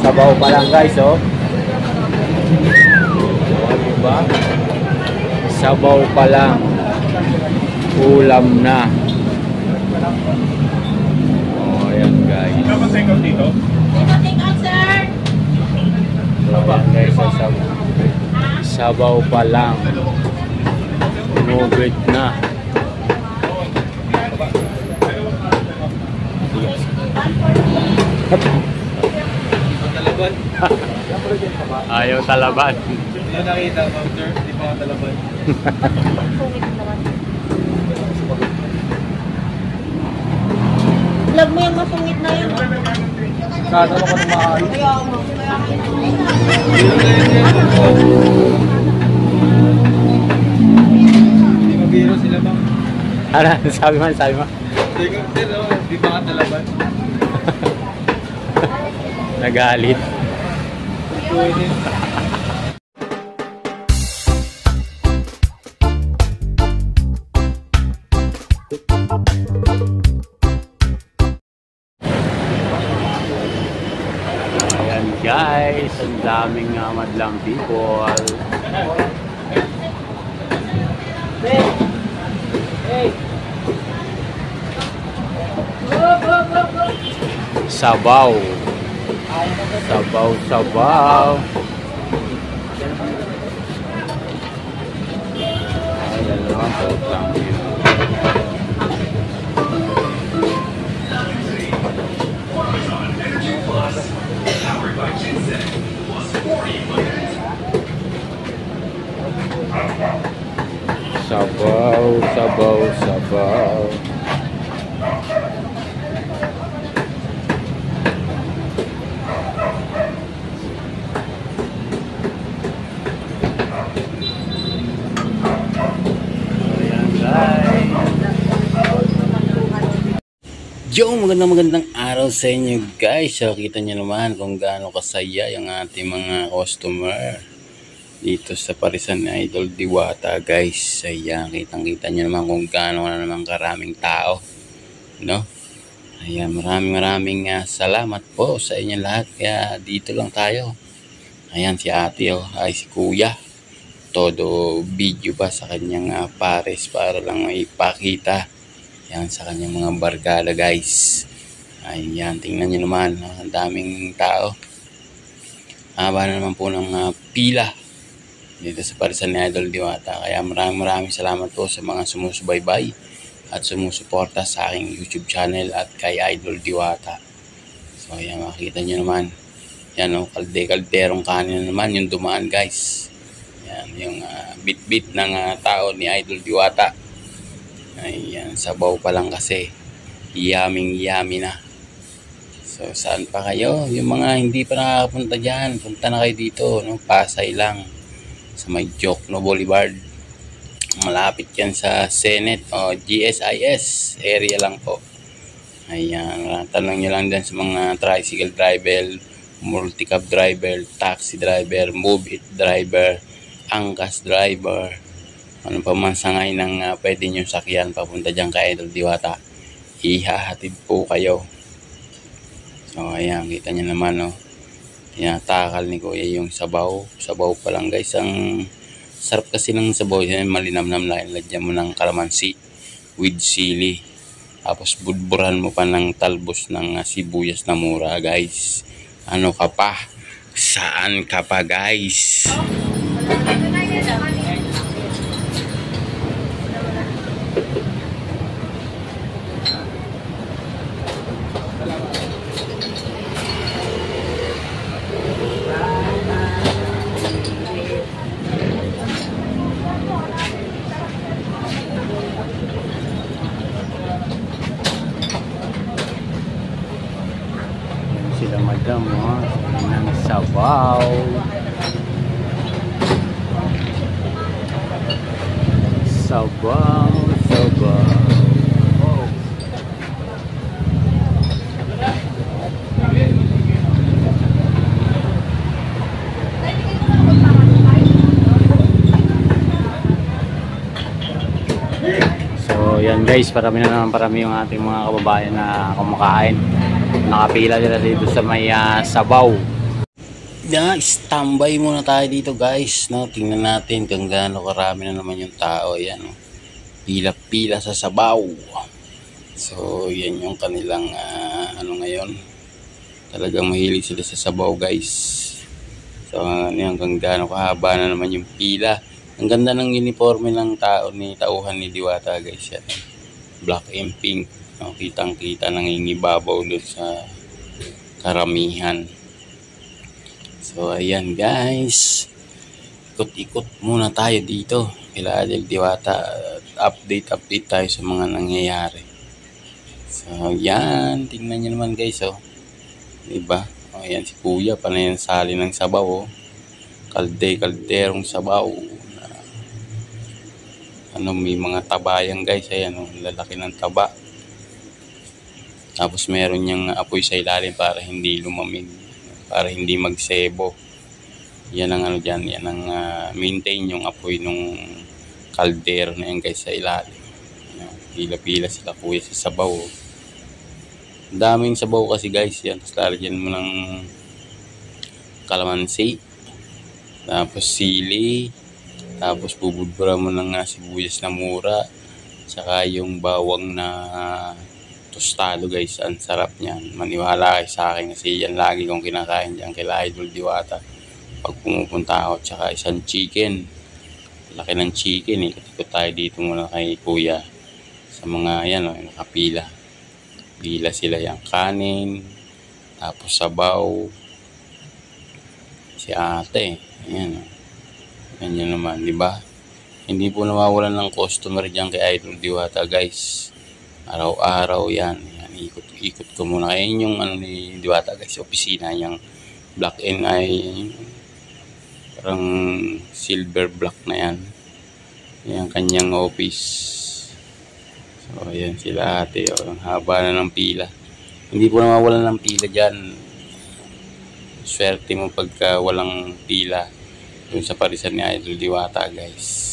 Sabaw pa lang guys, oh. Diba? Sabaw pa lang. Ulam na. Oh, ayan guys. Ikaw ba take out dito? Take out, sir. So, ayan guys, sabaw pa lang. Nugit na. Ayaw talaban. Hindi nakita, ma'am sir. Hindi pa ako talaban. Vlog mo yung masungit na yun. Sana mo ka na maayos. Kaya mo. Hindi mabiro sila, ma'am. Ano? Sabi mo? Take out sir, oh. Hindi pa ako talaban. Nagalit. Pwede. Ayan guys, ang daming madlang people. Sabaw. Sabaw. Ayan naman po. Thank you. Sabaw. Yo, magandang araw sa inyo guys. So, kita nyo naman kung gaano kasaya yung ating mga customer dito sa Parisan ni Idol Diwata guys. Ayan, kitang-kita nyo naman kung gaano na naman karaming tao, no? Ayan, maraming salamat po sa inyo lahat. Kaya dito lang tayo. Ayan, si ate, oh, ay si kuya. Todo video ba sa kanyang pares para lang maipakita yan sa kanyang mga barkada guys. Ayan, tingnan nyo naman, ang daming tao. Haba na naman po ng pila dito sa Parisan ni Idol Diwata. Kaya maraming salamat po sa mga sumusubaybay at sumusuporta sa aking YouTube channel at kay Idol Diwata. So ayan, makikita nyo naman. Yan o, kalderong kanin naman yung dumaan guys. Yan, yung bit-bit ng tao ni Idol Diwata. Ayan, sabaw pa lang kasi. Yummy na. So, saan pa kayo? Yung mga hindi pa nakakapunta dyan, punta na kayo dito, no? Pasay lang. Sa may Jokno Boulevard. Malapit yan sa Senate o GSIS area lang po. Ayan, tanong nyo lang dyan sa mga tricycle driver, multi-cab driver, taxi driver, move-it driver, angkas driver, ano pa man sa ngayon ng pwede nyo sakyan papunta dyan kay Idol Diwata, ihahatid po kayo. So ayan, kita nyo naman, no? Tinatakal ni kuya yung sabaw pa lang guys. Ang sarap kasi ng sabaw yan, malinamnam lang. Lagyan mo ng kalamansi with sili, tapos budburan mo pa ng talbos ng sibuyas na mura guys. Ano ka pa? Saan ka pa guys? Sila madam, ng sabaw. Sabaw. So yan guys, parami yung ating mga kababayan na kumakain. Nakapila sila dito sa may sabaw. Standby muna tayo dito guys, no? Tingnan natin kung gaano karami na naman yung tao. Ayan, no? Pila-pila sa sabaw. So, yan yung kanilang ano ngayon. Talagang mahilig sila sa sabaw guys. So, yan, hanggang gaano kahaba na naman yung pila. Ang ganda ng uniforme ng tauhan ni Diwata guys. Yan. Black and pink. No? Kitang-kita nangingibabaw doon sa karamihan. So, ayan guys. Ikot-ikot muna tayo dito. Kila Idol Diwata. Update tayo sa mga nangyayari. So, yan. Tingnan nyo naman guys, oh. Diba? O, ayan si Kuya. Panay sali ng sabaw, oh. Kalderong sabaw. Ano, may mga tabayan guys. Ayan, oh. Lalaki ng taba. Tapos meron niyang apoy sa ilalim para hindi lumamig. Para hindi magsebo. Yan ang ano dyan. Yan ang maintain yung apoy nung kaldero na yan guys sa ilalim. Pila-pila sila kuya sa sabaw. Daming sabaw kasi guys. Yan. Tapos lalagyan mo ng kalamansi. Tapos sili. Tapos bubudbura mo ng sibuyas na mura. Tsaka yung bawang na tostado guys. Ang sarap niyan. Maniwala kayo sa akin kasi yan lagi kong kinakain dyan kila Idol Diwata. Pag pumupunta ako. Tsaka isang chicken. Laki ng chicken eh. Ikot tayo dito muna kay Kuya. Sa mga yan oh, nakapila. Pila sila yung kanin. Tapos sabaw. Si ate. Ayan oh. Ganyan naman, di ba? Hindi po nawawalan ng customer diyan kay Idol Diwata, guys. Araw-araw yan. Ikot ko muna. Ayan yung ano ni Diwata, guys. Opisina niyang black and eye. Parang silver black na yan. Yan kanyang office. So, ayan sila ate. O, ang haba na ng pila. Hindi po nawawalan ng pila diyan. Swerte mo pagka walang pila. Doon sa parisan ni Idol Diwata guys.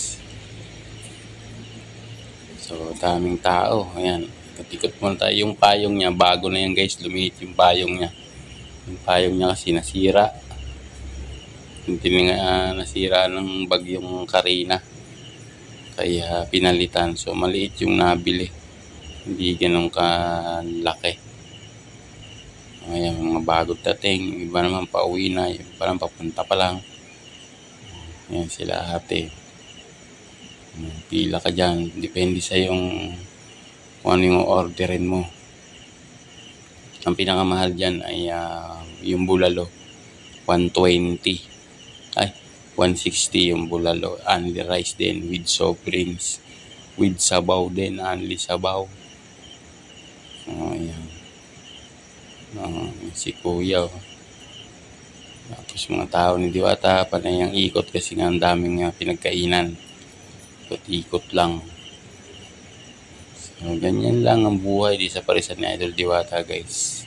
So daming tao. Ayan. Katikot muna tayo. Yung payong niya. Bago na yan guys. Lumihit yung payong niya. Yung payong niya kasi nasira. Hindi nga nasira ng bagyong Karina. Kaya pinalitan. So maliit yung nabili. Hindi ganun kalaki. Ayan mga bagong dating. Iba naman pauwi na. Iba naman papunta pa lang. Ayan sila ate. Pila ka dyan. Depende sa yung kung ano yung orderin mo. Ang pinakamahal dyan ay yung bulalo. 120. Ay, 160 yung bulalo. Only rice din with soft drinks. With sabaw din. Only sabaw. Ayan. Si Kuya. Tapos mga tao ni Diwata, panay ang ikot kasi nga ang daming pinagkainan. Ikot lang. So, ganyan lang ang buhay di sa parisan ni Idol Diwata guys.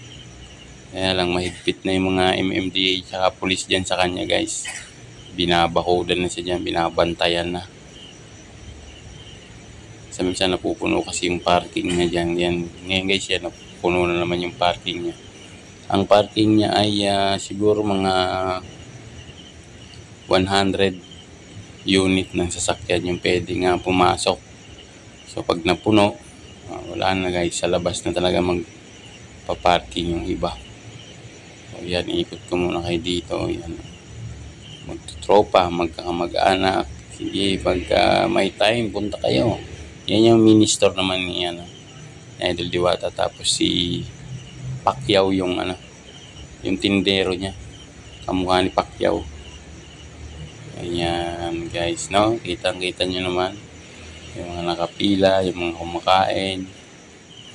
Kaya lang mahigpit na yung mga MMDA tsaka pulis dyan sa kanya guys. Binabahodan na siya dyan, binabantayan na. Sa minsan napupuno kasi yung parking niya dyan. Yan. Ngayon guys yan, napupuno na naman yung parking niya. Ang parking niya ay siguro mga 100 unit ng sasakyan yung pwede nga pumasok. So pag napuno, wala na guys. Sa labas na talaga magpa-parking yung iba. So yan, ikot ko muna kayo dito. Yan. Magtutropa, magkakamag-anak. Sige, pagka may time, punta kayo. Yan yung minister naman ni Idol Diwata. Tapos si Pacquiao yung yung tindero niya. Kamukha ni Pacquiao. Ayan guys, no? Kitang-kita nyo naman. Yung mga nakapila, yung mga kumakain.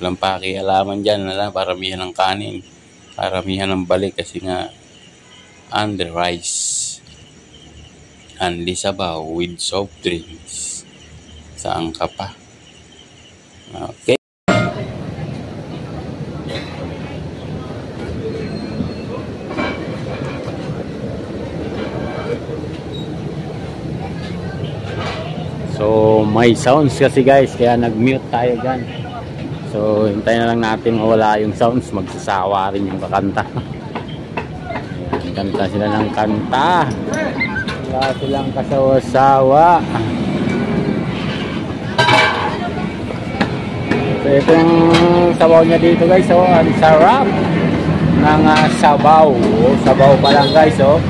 Walang pakialaman dyan. Paramihan ng kanin. Paramihan ng balik kasi nga under rice. Only sabaw with soft drinks. Saan ka pa? Okay. So may sounds kasi guys, kaya nag-mute tayo dyan. So hintayin na lang natin mawala yung sounds, magsasawa rin yung kakanta. Ayan, Kanta sila ng kanta. Wala silang kasawa-sawa. So ito yung sabaw niya dito guys. Oh, ang sarap ng sabaw. Oh, sabaw pa lang guys. Oh. Oh,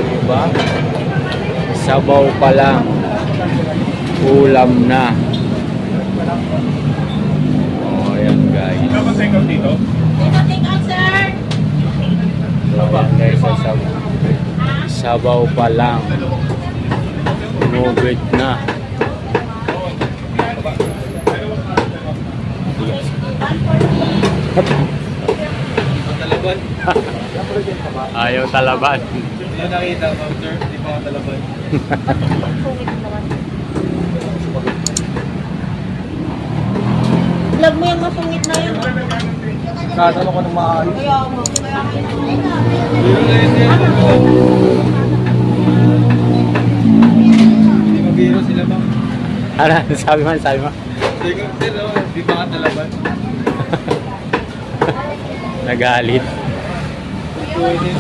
diba? Sabaw pa lang. Ulam na. Oh, yan guys. Take out, sir. So, yan guys, so, sabaw pa lang. Nugit na. Ang talaban. Ayaw talaban. Hindi nyo nakita, ma'am sir. Hindi pa ako talaban. Vlog mo yung masungit na yun. Kasama ko ng maayos. Kaya mo. Biro na yun sir. Hindi mabiro sila ma'am. Ano, sabi mo, sabi mo. Take out sir, hindi pa ka talaban. Nagalit. Pwede.